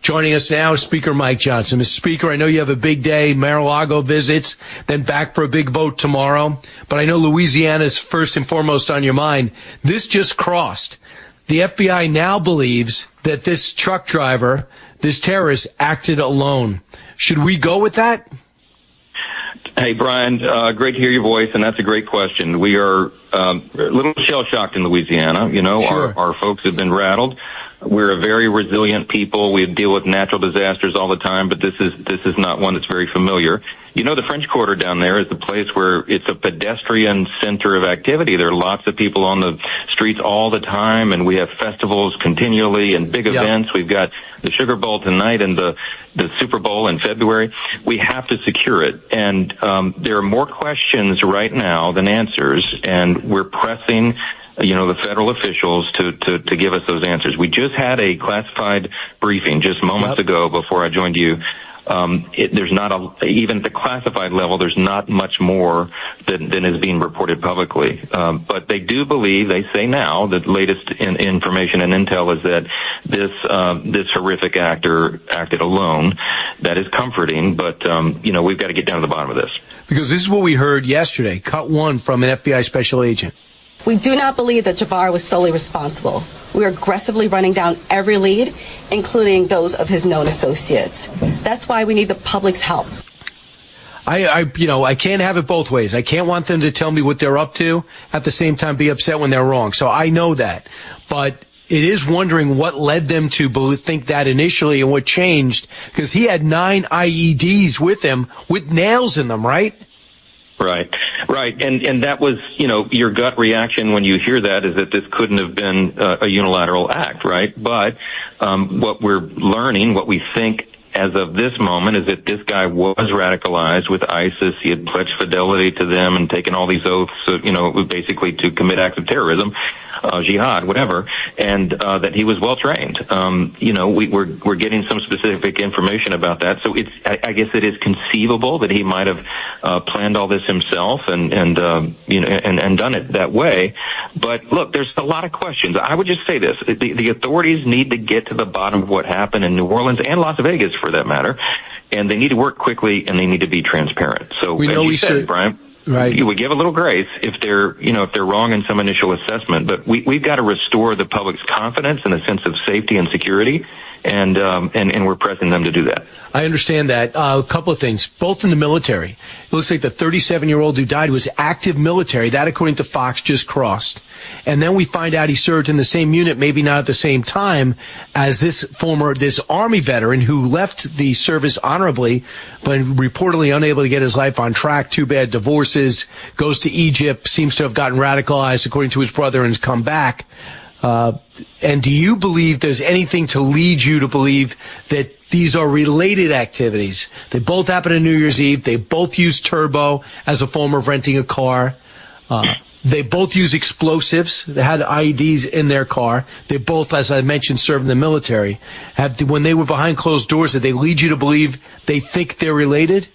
Joining us now, Speaker Mike Johnson. Mr. Speaker, I know you have a big day, Mar-a-Lago visits, then back for a big vote tomorrow. But I know Louisiana is first and foremost on your mind. This just crossed. The FBI now believes that this truck driver, this terrorist, acted alone. Should we go with that? Hey, Brian, great to hear your voice, and that's a great question. We are a little shell-shocked in Louisiana. You know, Sure. our folks have been rattled. We're a very resilient people. We deal with natural disasters all the time, but this is not one that's very familiar. You know, the French Quarter down there is a place where it's a pedestrian center of activity. There are lots of people on the streets all the time, and we have festivals continually and big events. We've got the Sugar Bowl tonight and the Super Bowl in February. We have to secure it. And there are more questions right now than answers, and we're pressing the federal officials to give us those answers. We just had a classified briefing just moments ago before I joined you. There's not even at the classified level, there's not much more than is being reported publicly. But they do believe, they say now, the latest information and intel is that this horrific actor acted alone. That is comforting, but, we've got to get down to the bottom of this. Because this is what we heard yesterday, cut one from an FBI special agent. We do not believe that Jabbar was solely responsible. We are aggressively running down every lead, including those of his known associates. That's why we need the public's help. I can't have it both ways. I can't want them to tell me what they're up to, at the same time be upset when they're wrong. So I know that. But it is wondering what led them to think that initially and what changed, because he had 9 IEDs with him with nails in them, right? Right. And that was, your gut reaction when you hear that is that this couldn't have been a unilateral act, right? But what we're learning, what we think as of this moment, is that this guy was radicalized with ISIS. He had pledged fidelity to them and taken all these oaths, basically to commit acts of terrorism, jihad, whatever, and that he was well trained. We're getting some specific information about that. So I guess it is conceivable that he might have planned all this himself and done it that way. But look, there's a lot of questions. I would just say this: the authorities need to get to the bottom of what happened in New Orleans and Las Vegas, for that matter, and they need to work quickly and they need to be transparent. So, we know, as you said, Brian. Right. You would give a little grace if they're wrong in some initial assessment, but we've got to restore the public's confidence and a sense of safety and security, and we're pressing them to do that. I understand that. A couple of things, both in the military. It looks like the 37-year-old who died was active military. That, according to Fox, just crossed. And then we find out he served in the same unit, maybe not at the same time, as this Army veteran who left the service honorably, but reportedly unable to get his life on track. Too bad. Divorces, goes to Egypt, seems to have gotten radicalized, according to his brother, and has come back. And do you believe there's anything to lead you to believe that these are related activities? They both happened on New Year's Eve. They both use turbo as a form of renting a car. They both use explosives. They had IEDs in their car. They both, as I mentioned, served in the military. When they were behind closed doors, did they lead you to believe they think they're related?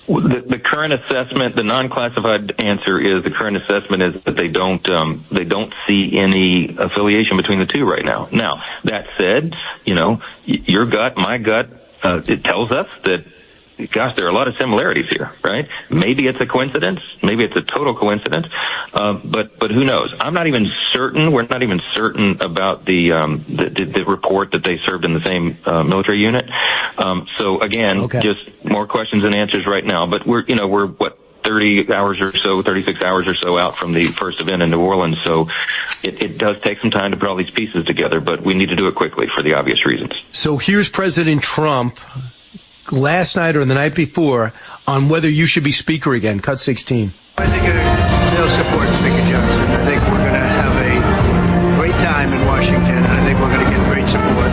The current assessment, the non-classified answer is the current assessment is that they don't see any affiliation between the two right now. Now, that said, your gut, my gut, it tells us that, gosh, there are a lot of similarities here, right? Maybe it's a coincidence. Maybe it's a total coincidence. But who knows? I'm not even certain. We're not even certain about the report that they served in the same military unit. So again, just more questions than answers right now. But we're 36 hours or so out from the first event in New Orleans. So it does take some time to put all these pieces together, but we need to do it quickly for the obvious reasons. So here's President Trump last night or the night before on whether you should be speaker again. Cut 16. I think they'll support Speaker Johnson. I think we're going to have a great time in Washington, and I think we're going to get great support.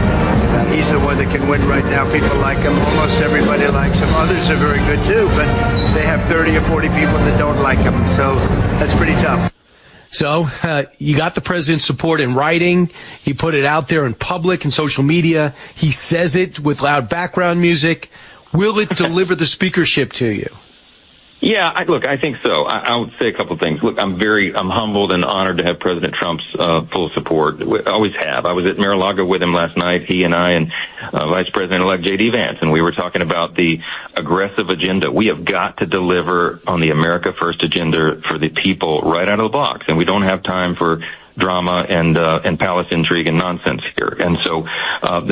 He's the one that can win right now. People like him. Almost everybody likes him. Others are very good, too, but they have 30 or 40 people that don't like him, so that's pretty tough. So you got the president's support in writing. He put it out there in public and social media. He says it with loud background music. Will it deliver the speakership to you? Yeah, I think so. I would say a couple of things. Look, I'm humbled and honored to have President Trump's full support. I always have. I was at Mar-a-Lago with him last night, he and I and Vice President-elect J.D. Vance, and we were talking about the aggressive agenda. We have got to deliver on the America First agenda for the people right out of the box, and we don't have time for drama and palace intrigue and nonsense here. And so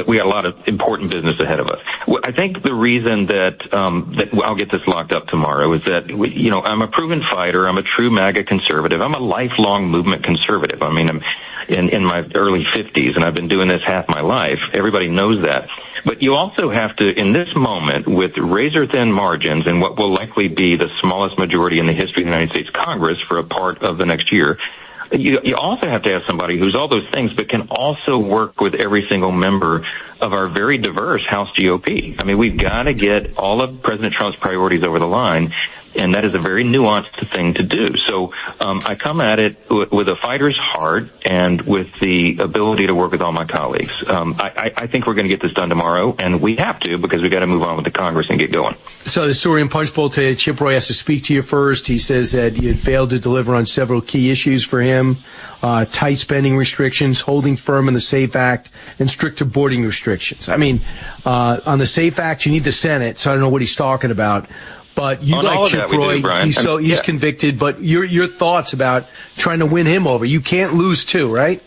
we got a lot of important business ahead of us. I think the reason that I'll get this locked up tomorrow is that, I'm a proven fighter. I'm a true MAGA conservative. I'm a lifelong movement conservative. I mean, I'm in my early 50s, and I've been doing this half my life. Everybody knows that. But you also have to, in this moment, with razor-thin margins and what will likely be the smallest majority in the history of the United States Congress for a part of the next year, you also have to have somebody who's all those things, but can also work with every single member of our very diverse House GOP. I mean, we've got to get all of President Trump's priorities over the line, and that is a very nuanced thing to do. So I come at it with a fighter's heart and with the ability to work with all my colleagues. I think we're going to get this done tomorrow, and we have to because we've got to move on with the Congress and get going. So the story in Punchbowl today, Chip Roy has to speak to you first. He says that you had failed to deliver on several key issues for him, tight spending restrictions, holding firm in the SAFE Act, and stricter boarding restrictions. I mean, on the SAFE Act, you need the Senate, so I don't know what he's talking about. But you like Chip Roy, he's convicted, but your thoughts about trying to win him over. You can't lose too, right?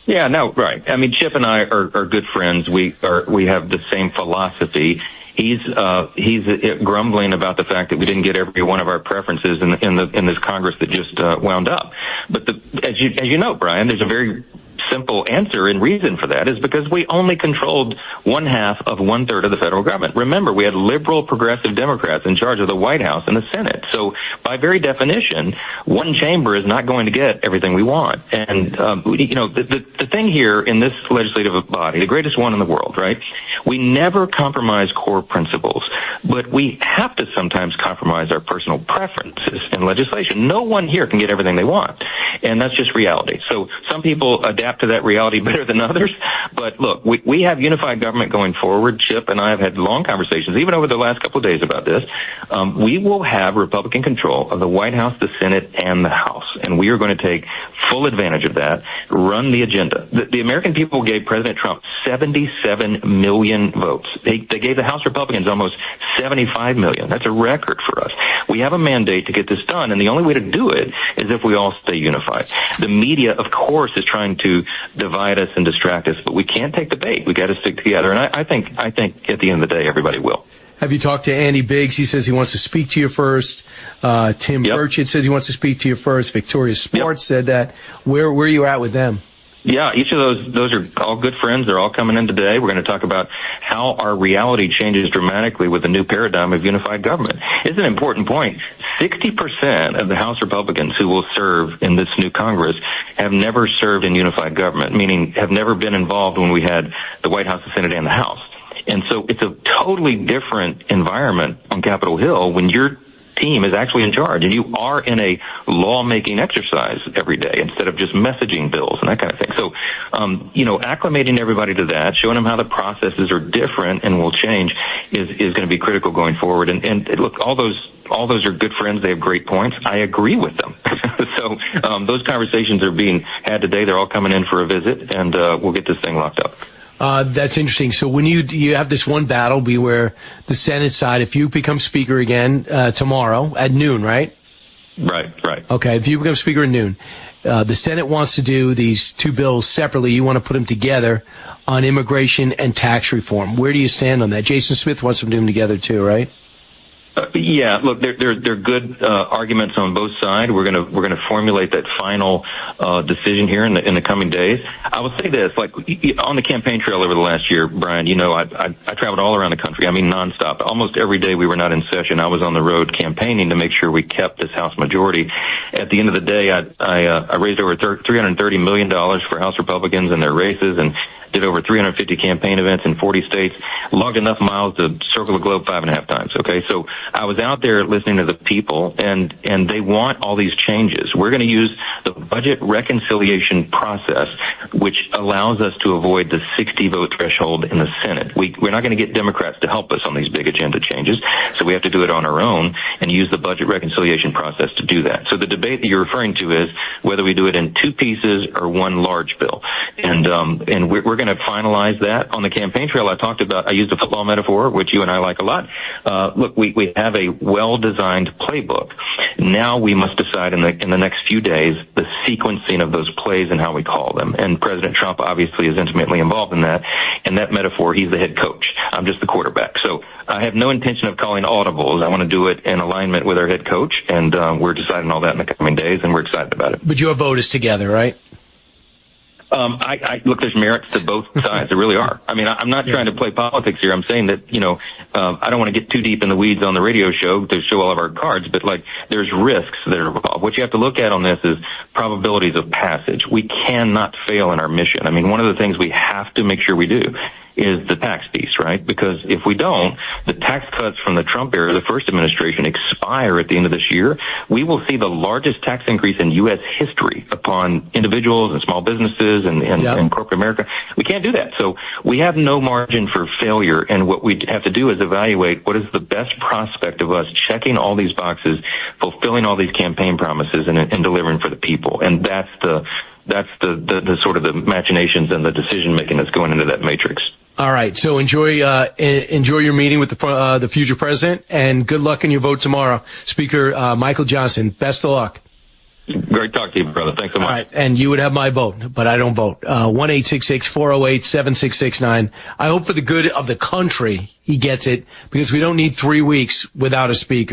Yeah, no, right. I mean, Chip and I are good friends. We have the same philosophy. He's grumbling about the fact that we didn't get every one of our preferences in this Congress that just wound up. But as you know, Brian, there's a very simple answer and reason for that is because we only controlled 1/2 of 1/3 of the federal government. Remember, we had liberal progressive Democrats in charge of the White House and the Senate. So by very definition, one chamber is not going to get everything we want. And, the thing here in this legislative body, the greatest one in the world, right? We never compromise core principles, but we have to sometimes compromise our personal preferences in legislation. No one here can get everything they want. And that's just reality. So some people adapt to that reality better than others. But look, we have unified government going forward. Chip and I have had long conversations, even over the last couple of days about this. We will have Republican control of the White House, the Senate, and the House. And we are going to take full advantage of that, run the agenda. The American people gave President Trump 77 million votes. They gave the House Republicans almost 75 million. That's a record for us. We have a mandate to get this done, and the only way to do it is if we all stay unified. The media, of course, is trying to divide us and distract us, but we can't take the bait. We got to stick together, and I think at the end of the day, everybody will. Have you talked to Andy Biggs? He says he wants to speak to you first. Tim Burchett says he wants to speak to you first. Victoria Sports said that. Where are you at with them? Yeah, each of those are all good friends. They're all coming in today. We're going to talk about how our reality changes dramatically with the new paradigm of unified government. It's an important point. 60% of the House Republicans who will serve in this new Congress have never served in unified government, meaning have never been involved when we had the White House, the Senate, and the House. And so it's a totally different environment on Capitol Hill when your team is actually in charge and you are in a lawmaking exercise every day instead of just messaging bills and that kind of thing. So, acclimating everybody to that, showing them how the processes are different and will change is going to be critical going forward. And look, all those are good friends. They have great points. I agree with them. So those conversations are being had today. They're all coming in for a visit, and we'll get this thing locked up. That's interesting. So when you have this one battle, be where the Senate side, if you become Speaker again tomorrow at noon, right? Right. Okay, if you become Speaker at noon, the Senate wants to do these two bills separately. You want to put them together on immigration and tax reform. Where do you stand on that? Jason Smith wants them to do them together too, right? Yeah, look, they're good arguments on both sides. We're gonna formulate that final decision here in the coming days. I will say this, like on the campaign trail over the last year, Brian, I traveled all around the country. I mean, nonstop. Almost every day we were not in session, I was on the road campaigning to make sure we kept this House majority. At the end of the day, I raised over $330 million for House Republicans and their races, and did over 350 campaign events in 40 states, logged enough miles to circle the globe 5.5 times. Okay, so I was out there listening to the people, and they want all these changes. We're going to use the budget reconciliation process, which allows us to avoid the 60-vote threshold in the Senate. We're not going to get Democrats to help us on these big agenda changes, so we have to do it on our own and use the budget reconciliation process to do that. So the debate that you're referring to is whether we do it in two pieces or one large bill. And we're going to finalize that. On the campaign trail, I used a football metaphor, which you and I like a lot. Look, we have a well-designed playbook. Now we must decide in the next few days the sequencing of those plays and how we call them. And President Trump obviously is intimately involved in that. In that metaphor, he's the head coach. I'm just the quarterback. So I have no intention of calling audibles. I want to do it in alignment with our head coach, and we're deciding all that in the coming days, and we're excited about it. But your vote is together, right? Look, there's merits to both sides. There really are. I mean, I'm not trying to play politics here. I'm saying that, I don't want to get too deep in the weeds on the radio show to show all of our cards, but there's risks that are involved. What you have to look at on this is probabilities of passage. We cannot fail in our mission. I mean, one of the things we have to make sure we do is the tax piece, right? Because if we don't, the tax cuts from the Trump era, the first administration, expire at the end of this year. We will see the largest tax increase in U.S. history upon individuals and small businesses and corporate America. We can't do that. So we have no margin for failure, and what we have to do is evaluate what is the best prospect of us checking all these boxes, fulfilling all these campaign promises, and delivering for the people. And that's the sort of the machinations and the decision making that's going into that matrix. All right. So enjoy your meeting with the future president, and good luck in your vote tomorrow. Speaker Michael Johnson, best of luck. Great talk to you, brother. Thanks so much. All right. And you would have my vote, but I don't vote. 1-866-408-7669. I hope for the good of the country he gets it, because we don't need 3 weeks without a speaker.